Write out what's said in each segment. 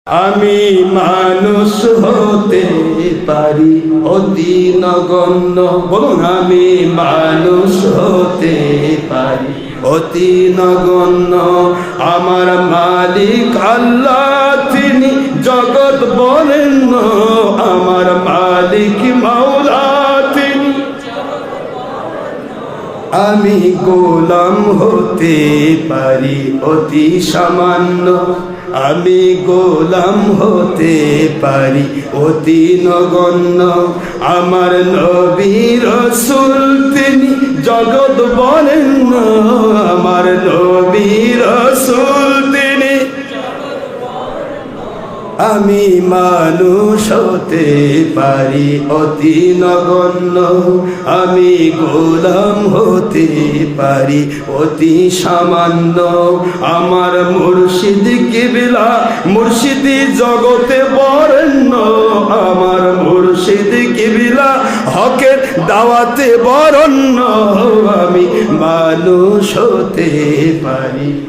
আমি মানুষ হতে পারি অতি নগণ্য। বলুন, আমি মানুষ হতে পারি অতি নগণ্য। আমার মালিক আল্লাহ, তিনি জগৎ বরেণ্য। আমার মালিক মাওলা, তিনি। আমি গোলাম হতে পারি অতি সামান্য। আমি গোলাম হতে পারি অতি নগণ্য। আমার নবী রাসূল, তিনি জগৎ বরেণ্য। আমার নবী রাসূল, তিনি। আমি মানুষ হতে পারি অতি নগণ্য। আমি গোলাম হতে পারি অতি সামান্য। আমার মুর্শিদ কিবলা, মুর্শিদি জগতে বরেণ্য। আমার মুর্শিদ কিবলা হকের দাওয়াতে বরেণ্য। আমি মানুষ হতে পারি।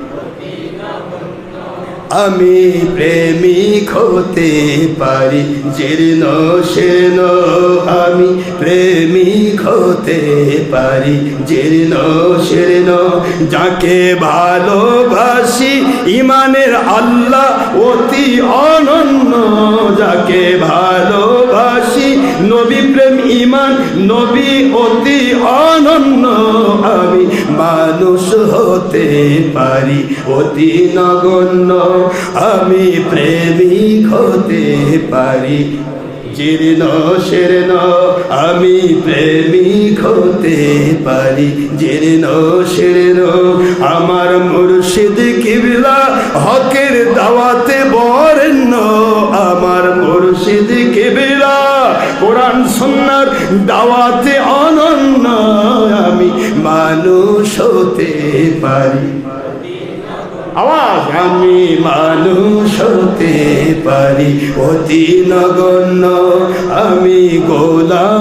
আমি প্রেমিক হতে পারি জীর্ণ শীর্ণ। আমি প্রেমিক হতে পারি জীর্ণ শীর্ণ। যাকে ভালোবাসি ইমানের আল্লাহ অতি অনন্য। যাকে ভালোবাসি নবী প্রেম ইমান নবী অতি অনন্য। আমি মানুষ হতে পারি অতি নগণ্য। আমি প্রেমিক হতে পারি জীর্ণ শীর্ণ। আমি প্রেমিক হতে পারি জীর্ণ শীর্ণ। আমার মুর্শিদ কিবলা হকের দাওয়াতে বরেণ্য। আমার মুর্শিদ কিবলা কোরআন সুন্নাহর দাওয়াতে অনন্য। আমি মানুষ হতে পারি। আওয়াজ, আমি মানুষ হতে পারি অতি নগণ্য। আমি গোলাম